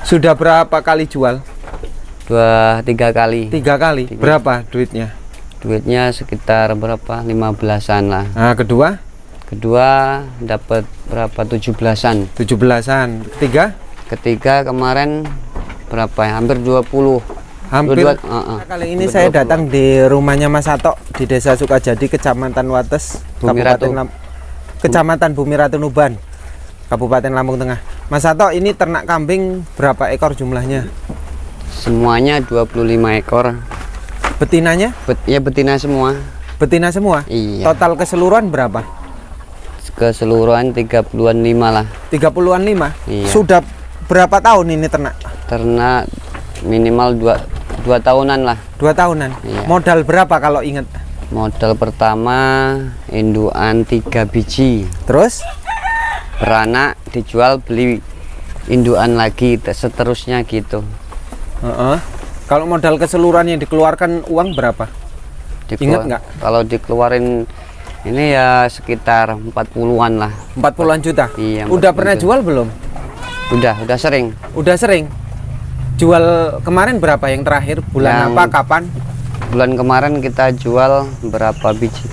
Sudah berapa kali jual? 2-3 kali. 3 kali. Berapa duitnya? Duitnya sekitar berapa? 15-an lah. Nah, kedua Dapat berapa? 17-an. 17-an. Ketiga kemarin berapa ya? Hampir 20. Hampir. Kali ini saya datang di rumahnya Mas Sato di Desa Sukajadi, Kecamatan Wates, Kecamatan Bumi Ratu Nuban, Kabupaten Lampung Tengah. Mas Sato, ini ternak kambing berapa ekor jumlahnya? Semuanya 25 ekor. Betinanya? Ya betina semua. Betina semua? Iya. Total keseluruhan berapa? Keseluruhan 30-an 5 lah. 30-an 5? Iya. Sudah berapa tahun ini ternak? Ternak minimal 2 tahunan lah. 2 tahunan? Iya. Modal berapa kalau ingat? Modal pertama induan 3 biji. Terus? Beranak dijual, beli induan lagi, seterusnya gitu. Kalau modal keseluruhan yang dikeluarkan uang berapa? Ingat nggak? Kalau dikeluarin ini ya sekitar 40-an lah. 40-an juta? Iya. Udah pernah jual belum? Udah sering. Udah sering? Jual kemarin berapa yang terakhir? Bulan apa? Kapan? Bulan kemarin kita jual berapa biji?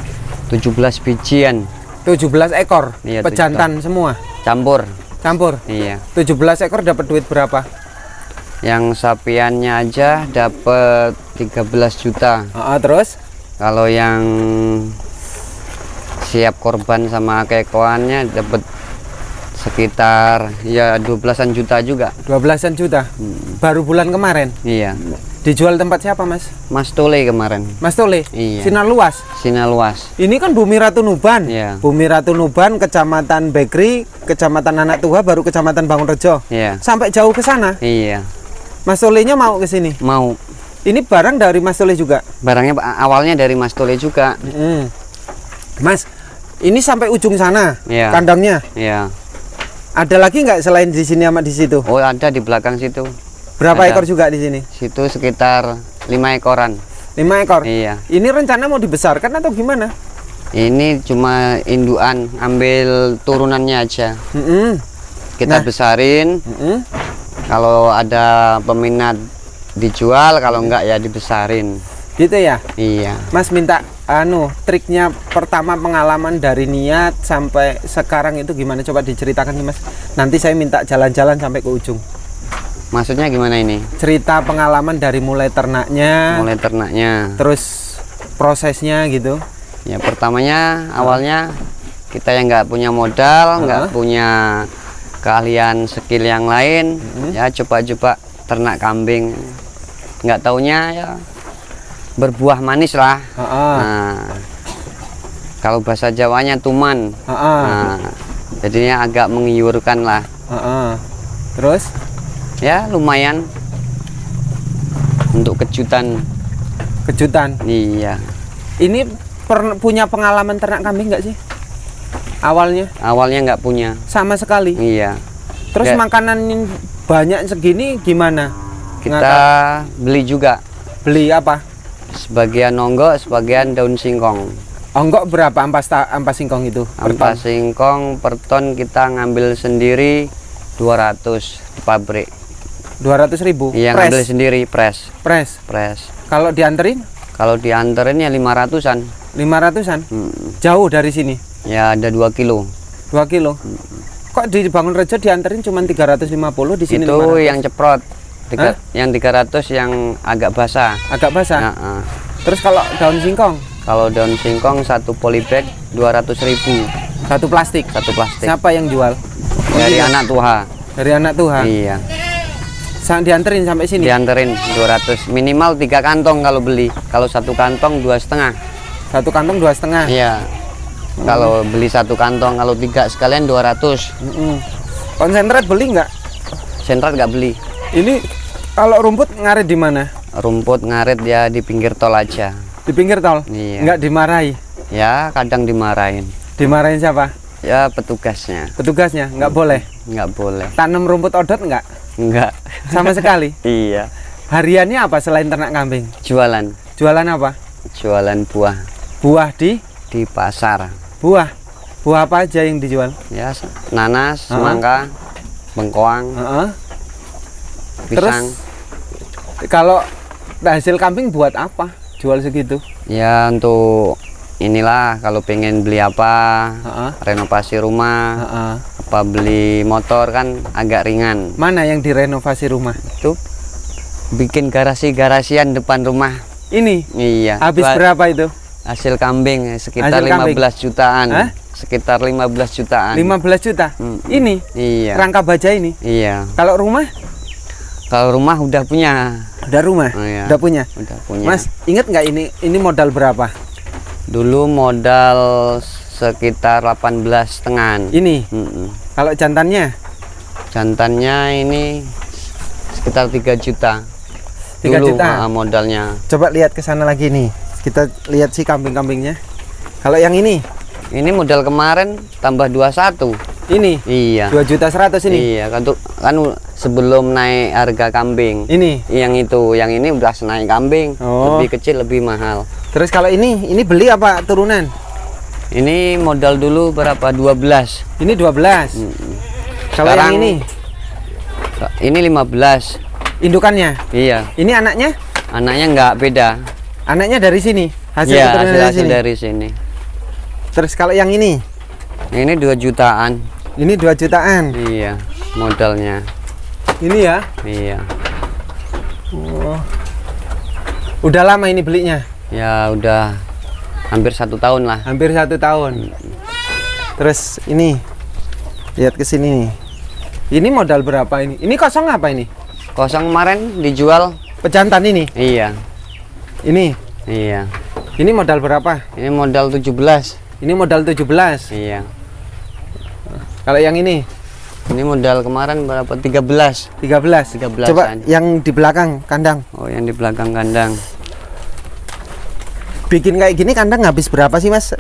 17 bijian. 17 ekor? Iya, pejantan semua? Campur. Iya. 17 ekor dapat duit berapa? Yang sapiannya aja dapat 13 juta. Terus? Kalau yang siap korban sama kekoannya dapat sekitar ya 12-an juta juga. 12-an juta? Baru bulan kemarin? Iya. Dijual tempat siapa, Mas? Mas Tole kemarin. Mas Tole? Iya. Sinar Luas? Sinar Luas. Ini kan Bumi Ratu Nuban. Iya. Bumi Ratu Nuban, Kecamatan Bekri, Kecamatan Anak Tuha, baru Kecamatan Bangunrejo. Iya. Sampai jauh ke sana? Iya. Mas Tolenya mau ke sini? Mau. Ini barang dari Mas Tole juga? Barangnya awalnya dari Mas Tole juga. Mas, ini sampai ujung sana, Iya. kandangnya? Iya. Ada lagi nggak selain di sini sama di situ? Oh, ada di belakang situ. Berapa Ada. ekor juga di sini? Situ sekitar 5 ekoran. 5 ekor? Iya. Ini rencana mau dibesarkan atau gimana? Ini cuma induan, ambil turunannya aja. Kita besarin. Kalau ada peminat dijual, kalau enggak ya dibesarin. Gitu ya? Iya. Mas minta triknya pertama, pengalaman dari niat sampai sekarang itu gimana, coba diceritakan nih Mas. Nanti saya minta jalan-jalan sampai ke ujung. Maksudnya gimana ini? Cerita pengalaman dari mulai ternaknya, terus prosesnya gitu. Ya pertamanya awalnya kita yang nggak punya modal, nggak punya keahlian skill yang lain, ya coba-coba ternak kambing. Nggak taunya ya berbuah manis lah. Nah, kalau bahasa Jawanya tuman. Nah, jadinya agak menggiurkan lah. Terus? Ya lumayan untuk kejutan. Iya. Ini punya pengalaman ternak kambing nggak sih? Awalnya nggak punya sama sekali. Iya. Terus makanan banyak segini gimana? Kita beli juga. Beli apa? Sebagian onggok, sebagian daun singkong. Onggok berapa ampas singkong itu? Ampas singkong per ton kita ngambil sendiri 200 di pabrik. 200.000? Iya, ngambil sendiri, press. Kalau dianterin? Kalau dianterin ya 500-an. 500-an? Jauh dari sini? Ya ada 2 kilo. 2 kilo? Kok di Bangunrejo dianterin cuma 350, di sini itu 500? Yang ceprot. Yang 300 yang agak basah. Terus kalau daun singkong? Kalau daun singkong satu polybag 200.000. Satu plastik? Siapa yang jual? Dari Anak Tuha. Dari Anak Tuha? Iya. Dianterin sampai sini? Dianterin 200, minimal 3 kantong kalau beli. Kalau 1 kantong 2,5. 1 kantong 2,5? Iya. Kalau beli 1 kantong, kalau 3 sekalian 200. Konsentrat beli nggak? Konsentrat nggak beli. Ini kalau rumput ngarit di mana? Rumput ngarit ya di pinggir tol aja. Di pinggir tol? Iya. Nggak dimarahi? Ya kadang dimarahin. Dimarahin siapa? Ya petugasnya. Petugasnya nggak boleh? Nggak boleh. Tanam rumput odot nggak? Nggak. Sama sekali? Iya. Hariannya apa selain ternak kambing? Jualan. Jualan apa? Jualan buah. Buah di pasar. Buah apa aja yang dijual? Ya nanas, semangka, bengkoang. pisang. Kalau hasil kambing buat apa? Jual segitu? Ya untuk inilah kalau pengen beli apa, Heeh. renovasi rumah, Heeh. apa beli motor kan agak ringan. Mana yang direnovasi rumah? Itu bikin garasi-garasian depan rumah. Ini Iya. habis Buat berapa itu? hasil kambing sekitar Hasil kambing? 15 jutaan. Hah? Sekitar 15 jutaan. 15 juta. Ini Iya. rangka baja ini. Iya. Kalau rumah? Kalau rumah udah punya. Udah rumah? Oh, iya. Udah punya. Udah punya. Mas, inget nggak ini modal berapa? Dulu modal sekitar 18 setengan. Ini. Kalau jantannya? Jantannya ini sekitar 3 juta. 3 Dulu, juta? modalnya. Coba lihat ke sana lagi nih. Kita lihat sih kambing-kambingnya. Kalau yang ini? Ini modal kemarin tambah 21. Ini? Iya. 2.100.000 ini? Iya, kan sebelum naik harga kambing. Ini? Yang ini udah naik kambing. Oh. Lebih kecil, lebih mahal. Terus kalau ini beli apa turunan? Ini modal dulu berapa? 12. Ini 12. Kalau yang Sekarang- Ini 15. indukannya? Iya. Ini anaknya? Anaknya nggak beda. Anaknya dari sini? Hasil Iya, keturunan dari hasil sini? dari sini. Terus kalau yang ini? Ini 2 jutaan. Ini 2 jutaan. Iya, modalnya. Ini ya? Iya. Oh. Udah lama ini belinya? Ya udah hampir 1 tahun lah. Hampir 1 tahun. Terus ini, lihat ke sini nih. Ini modal berapa ini? Ini kosong apa ini? Kosong kemarin dijual. Pejantan ini? Iya. Ini? Iya. Ini modal berapa? Ini modal 17. Ini modal 17. Iya. Kalau yang ini? Ini modal kemarin berapa? 13. 13. 13-an. Coba yang di belakang kandang. Oh, yang di belakang kandang. Bikin kayak gini kandang habis berapa sih, Mas?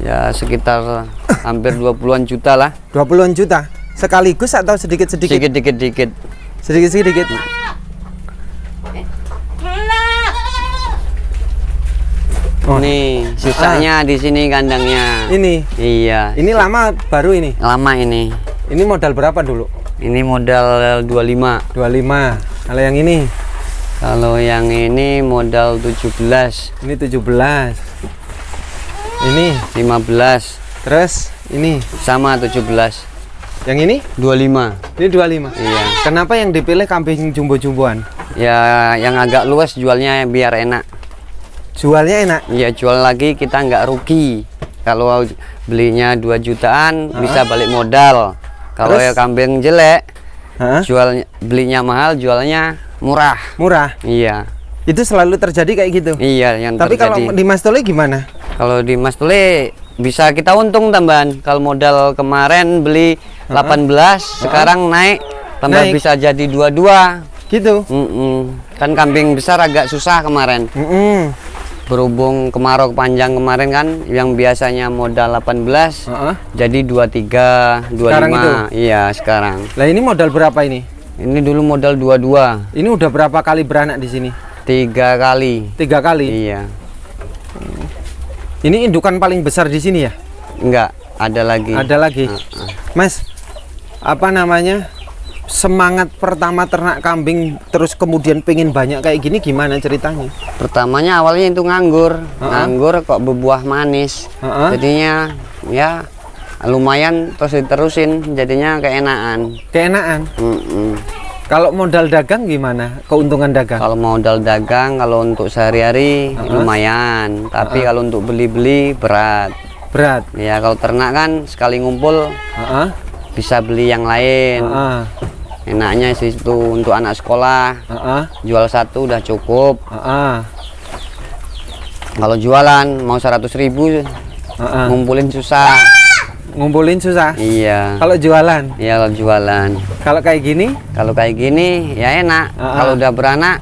Ya sekitar hampir 20-an juta lah. 20-an juta. Sekaligus atau sedikit-sedikit? Sedikit-sedikit. Sedikit-sedikit. Oh. Nih, sisanya di sini kandangnya. Ini. Iya. Ini lama baru ini. Lama ini. Ini modal berapa dulu? Ini modal 25. 25. Kalau yang ini? Kalau yang ini modal 17. Ini 17. Ini 15. terus ini Sama 17. yang ini 25. ini 25. Iya. Kenapa yang dipilih kambing jumbo-jumboan? Ya yang agak luas jualnya biar enak. Jualnya enak. Ya jual lagi kita nggak rugi. Kalau belinya 2 jutaan bisa balik modal. Kalau Terus? ya kambing jelek, Hah? belinya mahal, jualnya murah. Murah. Iya. Itu selalu terjadi kayak gitu. Iya yang Tapi terjadi. kalau di Mas Tole gimana? Kalau di Mas Tule bisa kita untung tambahan. Kalau modal kemarin beli 18, sekarang naik tambah Naik. bisa jadi 22. Gitu. Kan kambing besar agak susah kemarin. Berhubung kemarau panjang kemarin kan yang biasanya modal 18 jadi 23, 25. Sekarang itu? Iya, sekarang. Lah ini modal berapa ini? Ini dulu modal 22. Ini udah berapa kali beranak di sini? 3 kali. 3 kali. Iya. Ini indukan paling besar di sini ya? Enggak, ada lagi. Ada lagi. Mas, apa namanya? Semangat pertama ternak kambing terus kemudian pengen banyak kayak gini gimana ceritanya? Pertamanya awalnya itu nganggur. Nganggur kok berbuah manis. Jadinya ya lumayan terus diterusin jadinya keenaan. Keenaan. Kalau modal dagang gimana? Keuntungan dagang? Kalau modal dagang kalau untuk sehari-hari lumayan, tapi kalau untuk beli-beli berat. Berat. Ya kalau ternak kan sekali ngumpul bisa beli yang lain. Enaknya sih itu untuk anak sekolah. Jual satu udah cukup. Kalau jualan mau 100.000 ngumpulin susah. Ngumpulin susah. Iya. Kalau jualan? Iya kalau jualan. Kalau kayak gini? Kalau kayak gini ya enak. Kalau udah beranak,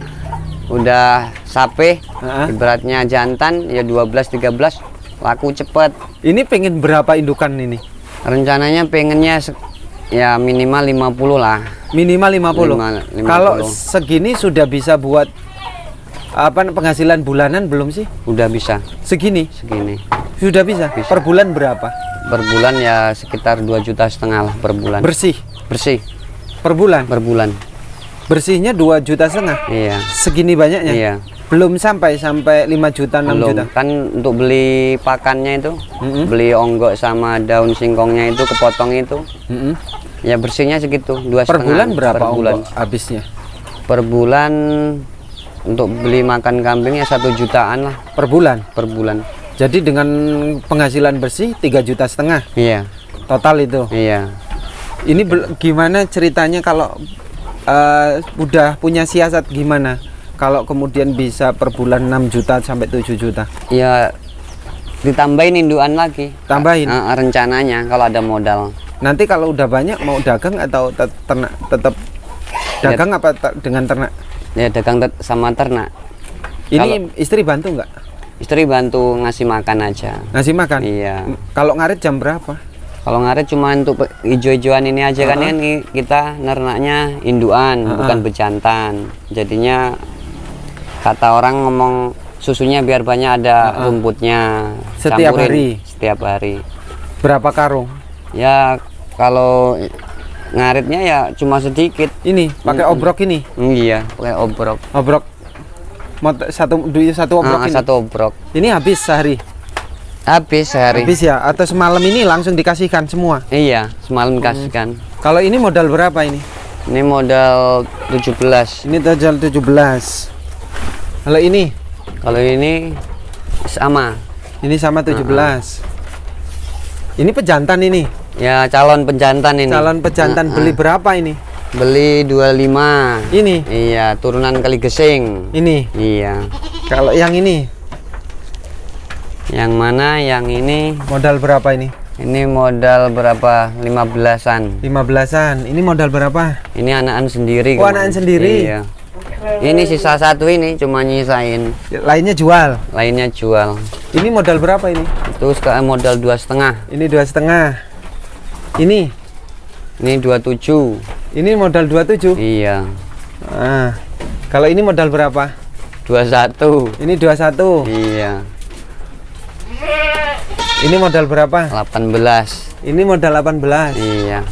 udah sape, ibaratnya jantan ya 12-13 laku cepet. Ini pengen berapa indukan ini? Rencananya pengennya ya minimal 50 lah. Minimal 50. 50. Kalau segini sudah bisa buat apa penghasilan bulanan belum sih? Udah bisa. Segini? Segini. Sudah bisa? Bisa. Per bulan berapa? Per bulan ya sekitar 2,5 juta lah per bulan. Bersih? Bersih. Per bulan? Per bulan. Bersihnya 2,5 juta. Iya. Segini banyaknya? Iya. Belum sampai 5 juta, 6 Belum. juta. Kan untuk beli pakannya itu, beli onggok sama daun singkongnya itu kepotong itu. Mm-mm. Ya bersihnya segitu, 2,5. Per bulan berapa per bulan? ongkos habisnya? Per bulan untuk beli makan kambing ya 1 jutaan lah Per bulan. per bulan. Jadi dengan penghasilan bersih 3,5 juta Iya. total itu. Iya. Ini gimana ceritanya kalau udah punya siasat gimana? Kalau kemudian bisa per bulan 6 juta sampai 7 juta. Ya ditambahin induan lagi. Tambahin. Rencananya kalau ada modal. Nanti kalau udah banyak mau dagang atau ternak tetap dagang apa dengan ternak? Ya dagang sama ternak. Ini istri bantu nggak? Istri bantu ngasih makan aja. Ngasih makan? Iya. Kalau ngarit jam berapa? Kalau ngarit cuma untuk hijau-hijauan ini aja kan ini kita nernaknya induan bukan bejantan. Jadinya kata orang ngomong susunya biar banyak ada rumputnya. Setiap Campurin hari? Setiap hari. Berapa karung? Ya kalau ngaritnya ya cuma sedikit. Ini pakai obrok ini? Iya, pakai obrok. Obrok satu obrok ini? Satu obrok. Ini habis sehari? Habis sehari. Habis ya? Atau semalam ini langsung dikasihkan semua? Iya, semalam kasihkan. Kalau ini modal berapa ini? Ini modal 17. Ini modal 17. Kalau ini? Kalau ini sama. Ini sama 17. Ini pejantan ini? Ya calon pejantan ini. Calon pejantan. Beli berapa ini? Beli 25. Ini? Iya, turunan Kali Gesing. Ini? Iya. Kalau yang ini? Yang mana? Yang ini Modal berapa ini? ini modal berapa? 15-an. 15-an. Ini modal berapa? Ini anakan sendiri. Oh, kemarin. anakan sendiri? Iya. Ini sisa satu ini cuma nyisain. Lainnya jual? Lainnya jual. Ini modal berapa ini? Itu sekarang modal 2,5. Ini 2,5. Ini? Ini 27. Ini modal 27? Iya. Ah. Kalau ini modal berapa? 21. Ini 21. Iya. Ini modal berapa? 18. Ini modal 18. Iya.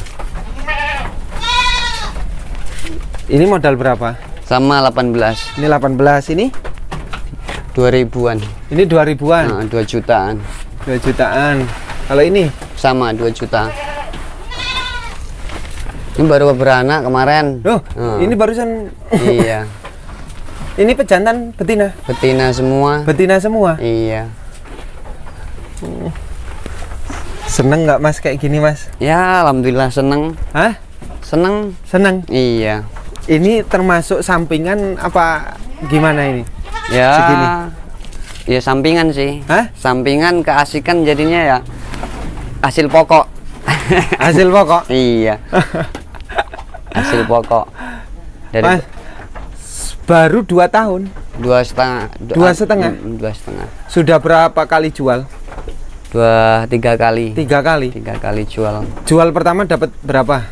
Ini modal berapa? Sama 18. Ini 18. Ini? 2000-an. Ini 2000-an. 2 jutaan. 2 jutaan. Kalau ini? Sama 2 juta. Ini baru beranak kemarin. Loh, ini barusan. Iya. Ini pejantan betina? Betina semua. Betina semua? Iya. Seneng nggak Mas kayak gini Mas? Ya alhamdulillah seneng. Hah? Seneng. Seneng? Iya. Ini termasuk sampingan apa gimana ini? Ya. Segini? Ya sampingan sih. Hah? Sampingan keasikan jadinya ya hasil pokok. Hasil pokok? Iya. Hasil pokok. Dari Mas, baru 2 tahun? 2,5. 2,5? 2,5. Sudah berapa kali jual? 3 kali. 3 kali? 3 kali jual. Jual pertama dapat berapa?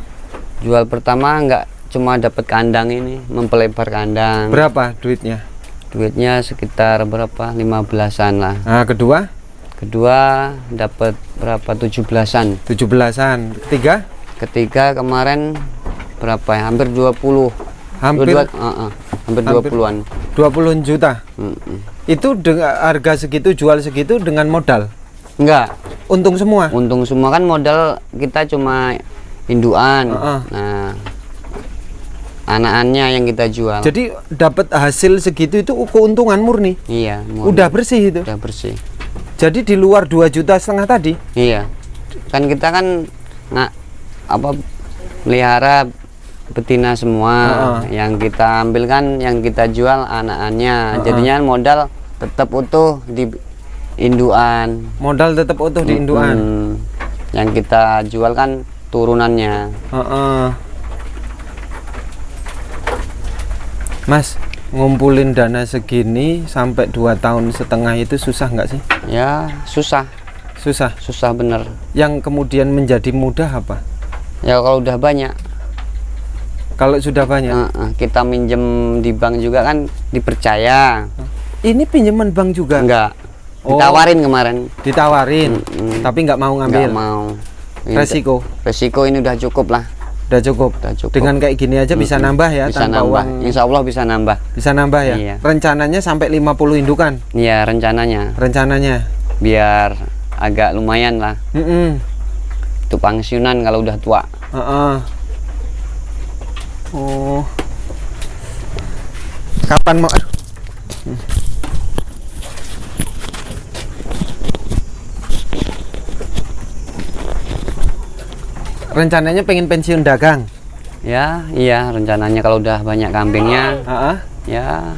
Jual pertama nggak cuma dapat kandang ini, mempelebar kandang. Berapa duitnya? Duitnya sekitar berapa? 15-an lah. Nah, kedua? Kedua dapat berapa? 17-an. 17-an. Ketiga? Ketiga kemarin berapa ya? Hampir 20. Hampir 20-an. 20 juta. Itu dengan harga segitu, jual segitu dengan modal? Enggak. Untung semua? Untung semua kan modal kita cuma induan. Nah, anakannya yang kita jual. Jadi dapat hasil segitu itu keuntungan murni? Iya. Udah bersih itu? Udah bersih. Jadi di luar 2,5 juta tadi? Iya. Kan kita kan melihara betina semua. Yang kita ambil kan yang kita jual anakannya. Jadinya modal tetap utuh di induan. Modal tetap utuh di induan. Yang kita jual kan turunannya. Mas, ngumpulin dana segini sampai 2,5 tahun itu susah nggak sih? Ya susah. Susah bener. Yang kemudian menjadi mudah apa? Ya kalau udah banyak. Kalau sudah banyak? Kita minjem di bank juga kan dipercaya. Ini pinjaman bank juga? Enggak. Ditawarin kemarin. Ditawarin, tapi nggak mau ngambil? Nggak mau. Resiko ini udah cukup lah. Udah cukup. Udah cukup. Dengan kayak gini aja bisa nambah ya, bisa tanpa nambah. uang. Insya Allah bisa nambah. Bisa nambah ya. Iya. Rencananya sampai 50 indukan. Iya, rencananya. Rencananya. Biar agak lumayan lah. Untuk pensiunan kalau udah tua. Oh. Kapan mau? Rencananya pengen pensiun dagang. Ya, iya rencananya kalau udah banyak kambingnya, ya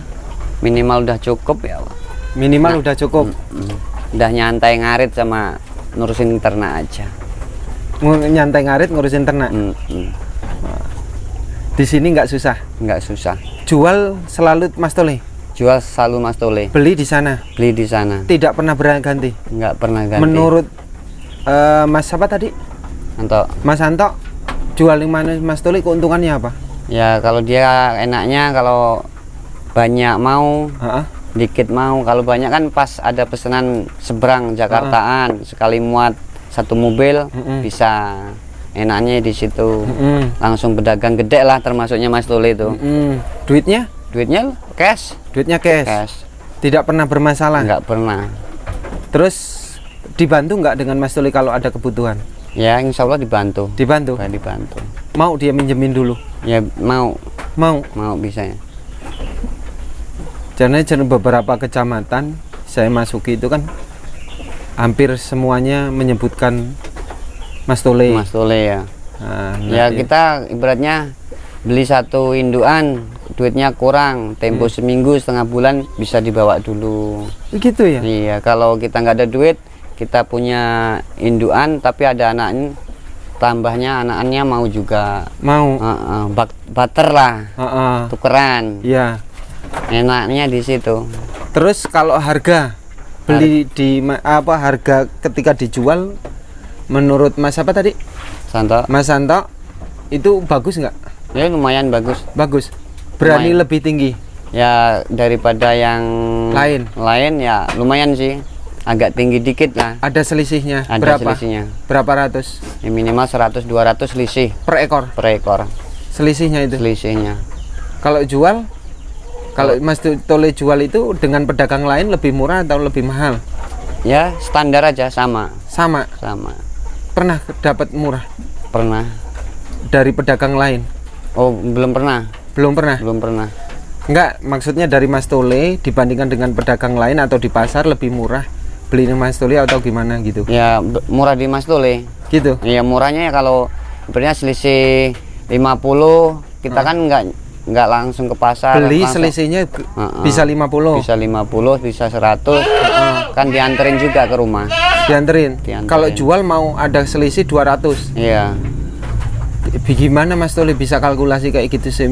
minimal udah cukup ya. Minimal udah cukup. Udah nyantai ngarit sama ngurusin ternak aja. Nyantai ngarit ngurusin ternak. Di sini nggak susah. Nggak susah. Jual selalu Mas Tole. Jual selalu Mas Tole. Beli di sana. Beli di sana. Tidak pernah berganti. Nggak pernah ganti. Menurut Mas apa tadi? Mas Anto, jual di mana Mas Tole keuntungannya apa? Ya kalau dia enaknya kalau banyak mau, dikit mau. Kalau banyak kan pas ada pesanan seberang Jakartaan, sekali muat satu mobil bisa. Enaknya di situ. Langsung pedagang gede lah termasuknya Mas Tole itu. Duitnya? Duitnya cash. Duitnya cash. Tidak pernah bermasalah. Nggak pernah. Terus dibantu nggak dengan Mas Tole kalau ada kebutuhan? Ya insya Allah dibantu. Dibantu? Dibantu. Mau dia minjemin dulu? Ya mau. Mau bisa ya. Karena beberapa kecamatan saya masuki itu kan hampir semuanya menyebutkan Mas Tole. Mas Tole ya. Ya kita ibaratnya beli satu induan, duitnya kurang, tempo seminggu setengah bulan bisa dibawa dulu. Begitu ya? Iya, kalau kita nggak ada duit, kita punya induan tapi ada anaknya, tambahnya anaknya mau juga. Mau. Barter lah. Tukeran. Iya. Enaknya di situ. Terus kalau harga beli di apa harga ketika dijual menurut Mas apa tadi? Santo. Mas Santo itu bagus nggak? Ya lumayan bagus. Bagus. Berani Lumayan. lebih tinggi. Ya daripada yang lain ya lumayan sih. Agak tinggi dikit lah. Ada selisihnya. Ada berapa? Selisihnya. Berapa ratus? Ya, minimal 100-200 selisih Per ekor. per ekor. Selisihnya itu. Selisihnya. Kalau jual, kalau Mas Tole jual itu dengan pedagang lain lebih murah atau lebih mahal? Ya standar aja sama. Sama. Pernah dapat murah Pernah. dari pedagang lain? Oh belum pernah. Belum pernah. Enggak, maksudnya dari Mas Tole dibandingkan dengan pedagang lain atau di pasar lebih murah beli di Mas Tole atau gimana gitu? Ya murah di Mas Tole. Gitu. Iya murahnya ya kalau sebenarnya selisih 50 kita kan nggak langsung ke pasar. Beli langsung. selisihnya bisa 50. Bisa 50, bisa 100. Kan dianterin juga ke rumah. Dianterin. Kalau jual mau ada selisih 200. Iya. Gimana Mas Tole bisa kalkulasi kayak gitu sih?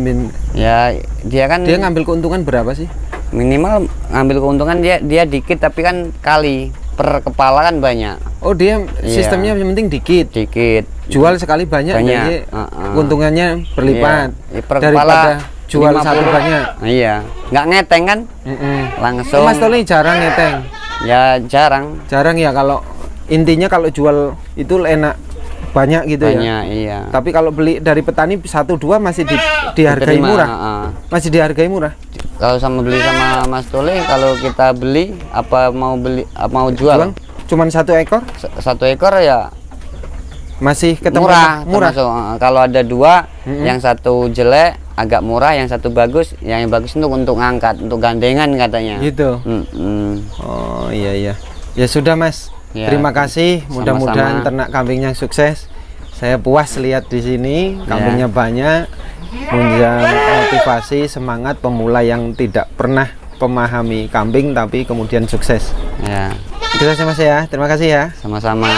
Ya dia ngambil keuntungan berapa sih? Minimal ngambil keuntungan dia dikit tapi kan kali per kepala kan banyak. Oh dia sistemnya yang penting dikit. Jual sekali banyak. Jadi keuntungannya berlipat. Iya. Per daripada jual 50. satu banyak. Iya. Nggak ngeteng kan? Langsung. Mas Tole jarang ngeteng. Ya jarang. Jarang ya kalau intinya kalau jual itu enak. Banyak gitu ya. Iya. Tapi kalau beli dari petani 1-2 masih dihargai murah. Masih dihargai murah. Kalau beli sama Mas Tole, kalau kita beli apa mau jual? Cuman 1 ekor? 1 ekor ya masih ketemu murah. Kalau ada 2, yang satu jelek agak murah, yang satu bagus, yang bagus untuk ngangkat, untuk gandengan katanya. Gitu. Oh iya. Ya sudah Mas. Ya, terima kasih, mudah-mudahan ternak kambingnya sukses. Saya puas lihat di sini kambingnya banyak, motivasi semangat pemula yang tidak pernah memahami kambing tapi kemudian sukses. Ya. Itu saja Mas ya, terima kasih ya. Sama-sama.